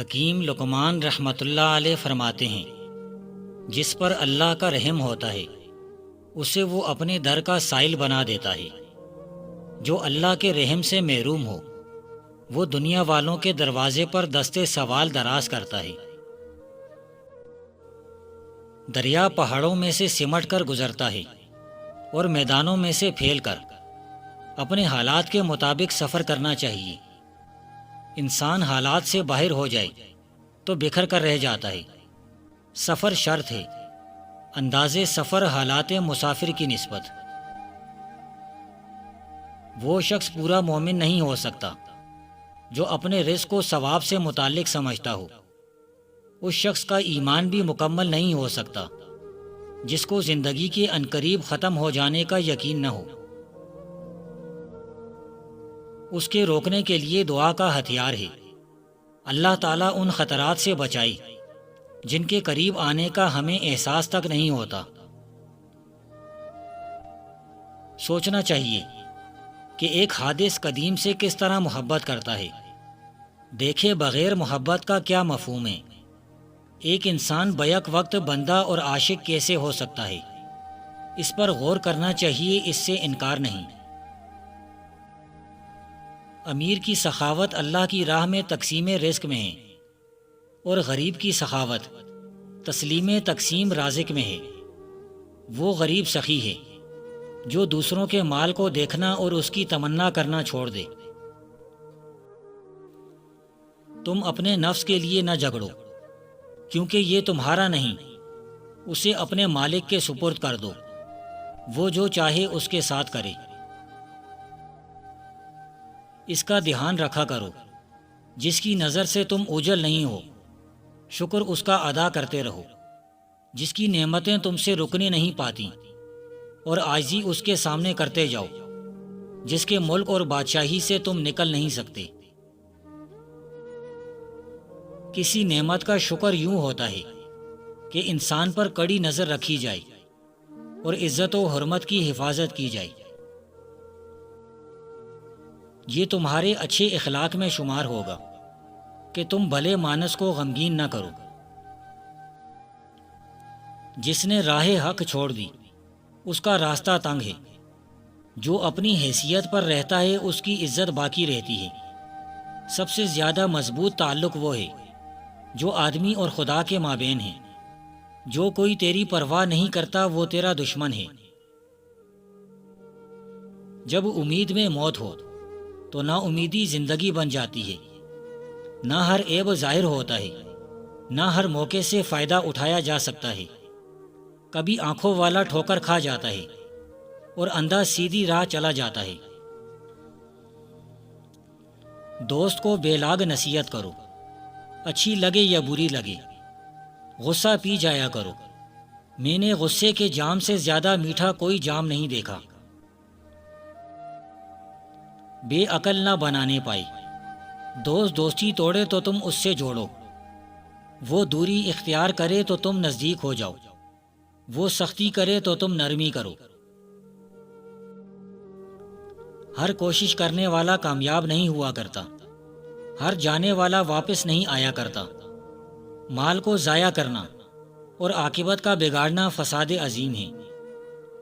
حکیم لقمان رحمۃ اللہ علیہ فرماتے ہیں، جس پر اللہ کا رحم ہوتا ہے اسے وہ اپنے در کا سائل بنا دیتا ہے۔ جو اللہ کے رحم سے محروم ہو وہ دنیا والوں کے دروازے پر دستے سوال دراز کرتا ہے۔ دریا پہاڑوں میں سے سمٹ کر گزرتا ہے اور میدانوں میں سے پھیل کر۔ اپنے حالات کے مطابق سفر کرنا چاہیے۔ انسان حالات سے باہر ہو جائے تو بکھر کر رہ جاتا ہے۔ سفر شرط ہے، اندازے سفر حالات مسافر کی نسبت۔ وہ شخص پورا مومن نہیں ہو سکتا جو اپنے رزق کو ثواب سے متعلق سمجھتا ہو۔ اس شخص کا ایمان بھی مکمل نہیں ہو سکتا جس کو زندگی کے عنقریب ختم ہو جانے کا یقین نہ ہو۔ اس کے روکنے کے لیے دعا کا ہتھیار ہے۔ اللہ تعالیٰ ان خطرات سے بچائے جن کے قریب آنے کا ہمیں احساس تک نہیں ہوتا۔ سوچنا چاہیے کہ ایک حادث قدیم سے کس طرح محبت کرتا ہے، دیکھے بغیر محبت کا کیا مفہوم ہے۔ ایک انسان بیک وقت بندہ اور عاشق کیسے ہو سکتا ہے، اس پر غور کرنا چاہیے، اس سے انکار نہیں۔ امیر کی سخاوت اللہ کی راہ میں تقسیم رزق میں ہے، اور غریب کی سخاوت تسلیم تقسیم رازق میں ہے۔ وہ غریب سخی ہے جو دوسروں کے مال کو دیکھنا اور اس کی تمنا کرنا چھوڑ دے۔ تم اپنے نفس کے لیے نہ جھگڑو، کیونکہ یہ تمہارا نہیں، اسے اپنے مالک کے سپرد کر دو، وہ جو چاہے اس کے ساتھ کرے۔ اس کا دھیان رکھا کرو، جس کی نظر سے تم اوجھل نہیں ہو، شکر اس کا ادا کرتے رہو۔ جس کی نعمتیں تم سے رکنے نہیں پاتی، اور عاجزی اس کے سامنے کرتے جاؤ، جس کے ملک اور بادشاہی سے تم نکل نہیں سکتے۔ کسی نعمت کا شکر یوں ہوتا ہے کہ انسان پر کڑی نظر رکھی جائے اور عزت و حرمت کی حفاظت کی جائے۔ یہ تمہارے اچھے اخلاق میں شمار ہوگا کہ تم بھلے مانس کو غمگین نہ کرو۔ جس نے راہ حق چھوڑ دی اس کا راستہ تنگ ہے، جو اپنی حیثیت پر رہتا ہے اس کی عزت باقی رہتی ہے۔ سب سے زیادہ مضبوط تعلق وہ ہے جو آدمی اور خدا کے مابین ہے۔ جو کوئی تیری پرواہ نہیں کرتا وہ تیرا دشمن ہے۔ جب امید میں موت ہو تو نا امیدی زندگی بن جاتی ہے۔ نہ ہر عیب ظاہر ہوتا ہے، نہ ہر موقع سے فائدہ اٹھایا جا سکتا ہے۔ کبھی آنکھوں والا ٹھوکر کھا جاتا ہے اور اندھا سیدھی راہ چلا جاتا ہے۔ دوست کو بے لاگ نصیحت کرو، اچھی لگے یا بری لگے۔ غصہ پی جایا کرو، میں نے غصے کے جام سے زیادہ میٹھا کوئی جام نہیں دیکھا۔ بے عقل نہ بنانے پائے، دوست دوستی توڑے تو تم اس سے جوڑو، وہ دوری اختیار کرے تو تم نزدیک ہو جاؤ، وہ سختی کرے تو تم نرمی کرو۔ ہر کوشش کرنے والا کامیاب نہیں ہوا کرتا، ہر جانے والا واپس نہیں آیا کرتا۔ مال کو ضائع کرنا اور عاقبت کا بگاڑنا فساد عظیم ہے۔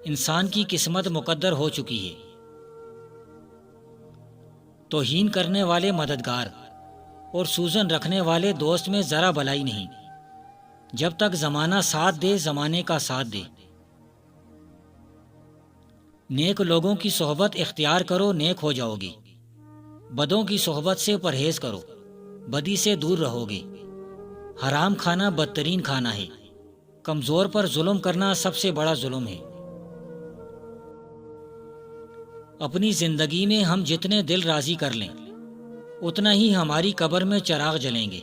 انسان کی قسمت مقدر ہو چکی ہے۔ توہین کرنے والے مددگار اور سوزن رکھنے والے دوست میں ذرا بھلائی نہیں۔ جب تک زمانہ ساتھ دے زمانے کا ساتھ دے۔ نیک لوگوں کی صحبت اختیار کرو، نیک ہو جاؤ گی۔ بدوں کی صحبت سے پرہیز کرو، بدی سے دور رہو گے۔ حرام کھانا بدترین کھانا ہے، کمزور پر ظلم کرنا سب سے بڑا ظلم ہے۔ اپنی زندگی میں ہم جتنے دل راضی کر لیں اتنا ہی ہماری قبر میں چراغ جلیں گے۔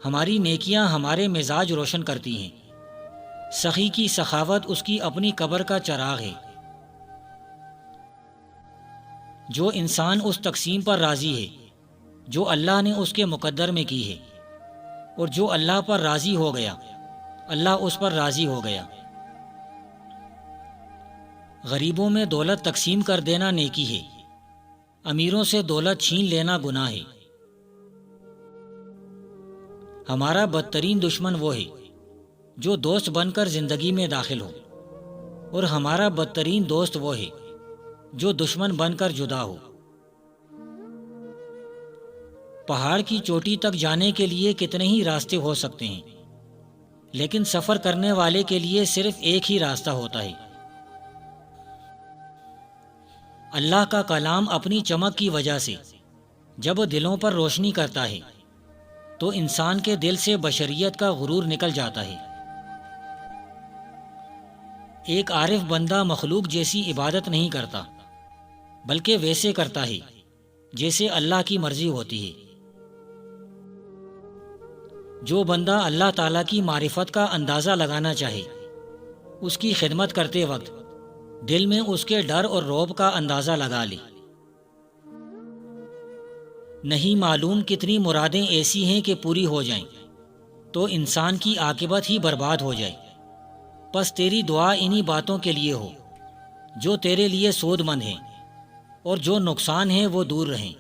ہماری نیکیاں ہمارے مزاج روشن کرتی ہیں۔ سخی کی سخاوت اس کی اپنی قبر کا چراغ ہے۔ جو انسان اس تقسیم پر راضی ہے جو اللہ نے اس کے مقدر میں کی ہے، اور جو اللہ پر راضی ہو گیا اللہ اس پر راضی ہو گیا۔ غریبوں میں دولت تقسیم کر دینا نیکی ہے، امیروں سے دولت چھین لینا گناہ ہے۔ ہمارا بدترین دشمن وہ ہے جو دوست بن کر زندگی میں داخل ہو، اور ہمارا بدترین دوست وہ ہے جو دشمن بن کر جدا ہو۔ پہاڑ کی چوٹی تک جانے کے لیے کتنے ہی راستے ہو سکتے ہیں، لیکن سفر کرنے والے کے لیے صرف ایک ہی راستہ ہوتا ہے۔ اللہ کا کلام اپنی چمک کی وجہ سے جب دلوں پر روشنی کرتا ہے تو انسان کے دل سے بشریت کا غرور نکل جاتا ہے۔ ایک عارف بندہ مخلوق جیسی عبادت نہیں کرتا، بلکہ ویسے کرتا ہے جیسے اللہ کی مرضی ہوتی ہے۔ جو بندہ اللہ تعالیٰ کی معرفت کا اندازہ لگانا چاہے، اس کی خدمت کرتے وقت دل میں اس کے ڈر اور رعب کا اندازہ لگا لے۔ نہیں معلوم کتنی مرادیں ایسی ہیں کہ پوری ہو جائیں تو انسان کی عاقبت ہی برباد ہو جائے۔ بس تیری دعا انہی باتوں کے لیے ہو جو تیرے لیے سود مند ہیں، اور جو نقصان ہے وہ دور رہیں۔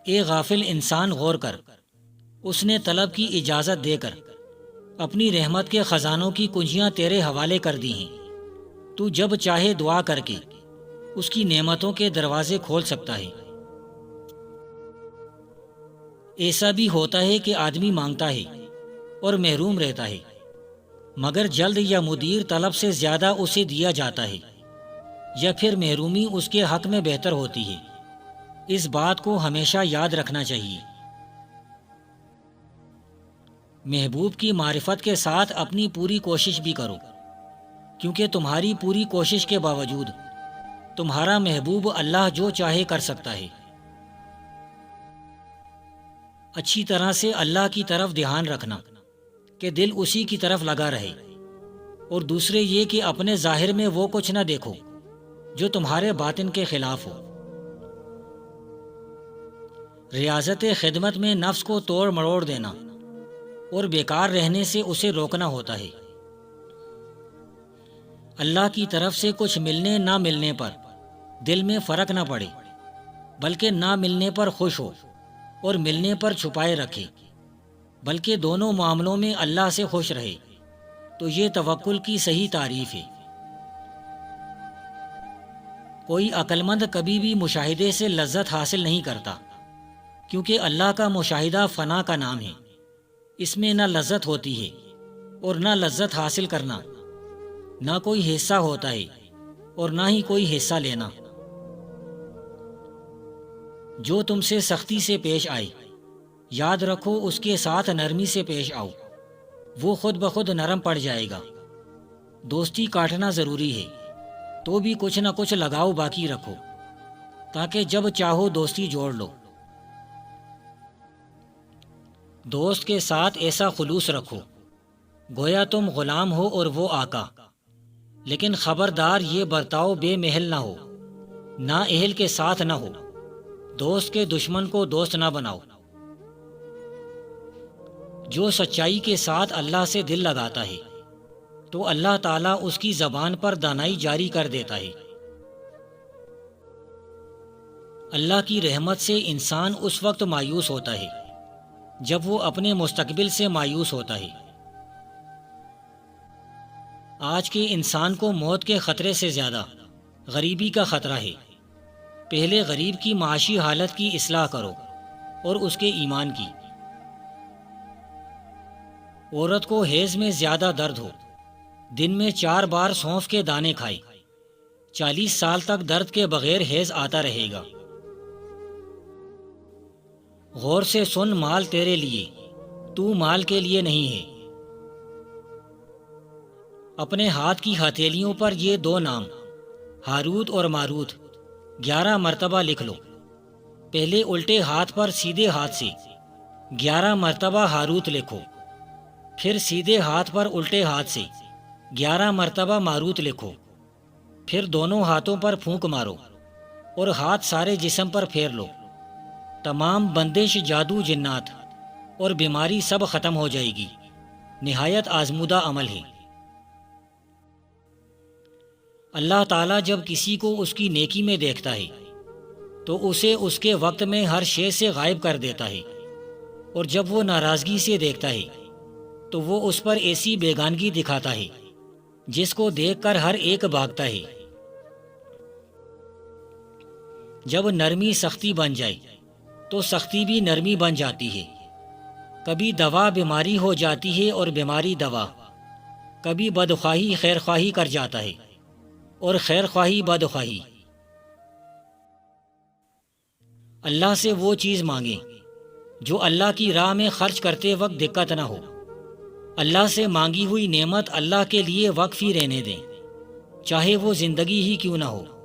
اے غافل انسان، غور کر، اس نے طلب کی اجازت دے کر اپنی رحمت کے خزانوں کی کنجیاں تیرے حوالے کر دی ہیں۔ تو جب چاہے دعا کر کے اس کی نعمتوں کے دروازے کھول سکتا ہے۔ ایسا بھی ہوتا ہے کہ آدمی مانگتا ہے اور محروم رہتا ہے، مگر جلد یا مدیر طلب سے زیادہ اسے دیا جاتا ہے، یا پھر محرومی اس کے حق میں بہتر ہوتی ہے۔ اس بات کو ہمیشہ یاد رکھنا چاہیے۔ محبوب کی معرفت کے ساتھ اپنی پوری کوشش بھی کرو، کیونکہ تمہاری پوری کوشش کے باوجود تمہارا محبوب اللہ جو چاہے کر سکتا ہے۔ اچھی طرح سے اللہ کی طرف دھیان رکھنا کہ دل اسی کی طرف لگا رہے، اور دوسرے یہ کہ اپنے ظاہر میں وہ کچھ نہ دیکھو جو تمہارے باطن کے خلاف ہو۔ ریاضت خدمت میں نفس کو توڑ مروڑ دینا اور بیکار رہنے سے اسے روکنا ہوتا ہے۔ اللہ کی طرف سے کچھ ملنے نہ ملنے پر دل میں فرق نہ پڑے، بلکہ نہ ملنے پر خوش ہو اور ملنے پر چھپائے رکھے، بلکہ دونوں معاملوں میں اللہ سے خوش رہے، تو یہ توکل کی صحیح تعریف ہے۔ کوئی عقل مند کبھی بھی مشاہدے سے لذت حاصل نہیں کرتا، کیونکہ اللہ کا مشاہدہ فنا کا نام ہے۔ اس میں نہ لذت ہوتی ہے اور نہ لذت حاصل کرنا، نہ کوئی حصہ ہوتا ہے اور نہ ہی کوئی حصہ لینا۔ جو تم سے سختی سے پیش آئے، یاد رکھو اس کے ساتھ نرمی سے پیش آؤ، وہ خود بخود نرم پڑ جائے گا۔ دوستی کاٹنا ضروری ہے تو بھی کچھ نہ کچھ لگاؤ باقی رکھو، تاکہ جب چاہو دوستی جوڑ لو۔ دوست کے ساتھ ایسا خلوص رکھو گویا تم غلام ہو اور وہ آقا، لیکن خبردار یہ برتاؤ بے محل نہ ہو، نا اہل کے ساتھ نہ ہو۔ دوست کے دشمن کو دوست نہ بناؤ۔ جو سچائی کے ساتھ اللہ سے دل لگاتا ہے تو اللہ تعالیٰ اس کی زبان پر دانائی جاری کر دیتا ہے۔ اللہ کی رحمت سے انسان اس وقت مایوس ہوتا ہے جب وہ اپنے مستقبل سے مایوس ہوتا ہے۔ آج کے انسان کو موت کے خطرے سے زیادہ غریبی کا خطرہ ہے۔ پہلے غریب کی معاشی حالت کی اصلاح کرو اور اس کے ایمان کی۔ عورت کو حیض میں زیادہ درد ہو، دن میں 4 بار سونف کے دانے کھائے، 40 سال تک درد کے بغیر حیض آتا رہے گا۔ غور سے سن، مال تیرے لیے، تو مال کے لیے نہیں ہے۔ اپنے ہاتھ کی ہتھیلیوں پر یہ 2 نام ہاروت اور ماروت 11 مرتبہ لکھ لو۔ پہلے الٹے ہاتھ پر سیدھے ہاتھ سے 11 مرتبہ ہاروت لکھو، پھر سیدھے ہاتھ پر الٹے ہاتھ سے 11 مرتبہ ماروت لکھو، پھر دونوں ہاتھوں پر پھونک مارو اور ہاتھ سارے جسم پر پھیر لو۔ تمام بندش، جادو، جنات اور بیماری سب ختم ہو جائے گی۔ نہایت آزمودہ عمل ہے۔ اللہ تعالیٰ جب کسی کو اس کی نیکی میں دیکھتا ہے تو اسے اس کے وقت میں ہر شے سے غائب کر دیتا ہے۔ اور جب وہ ناراضگی سے دیکھتا ہے تو وہ اس پر ایسی بیگانگی دکھاتا ہے جس کو دیکھ کر ہر ایک بھاگتا ہے۔ جب نرمی سختی بن جائے تو سختی بھی نرمی بن جاتی ہے۔ کبھی دوا بیماری ہو جاتی ہے اور بیماری دوا، کبھی بدخواہی خیرخواہی کر جاتا ہے اور خیرخواہی بدخواہی۔ اللہ سے وہ چیز مانگیں جو اللہ کی راہ میں خرچ کرتے وقت دقت نہ ہو۔ اللہ سے مانگی ہوئی نعمت اللہ کے لیے وقف ہی رہنے دیں، چاہے وہ زندگی ہی کیوں نہ ہو۔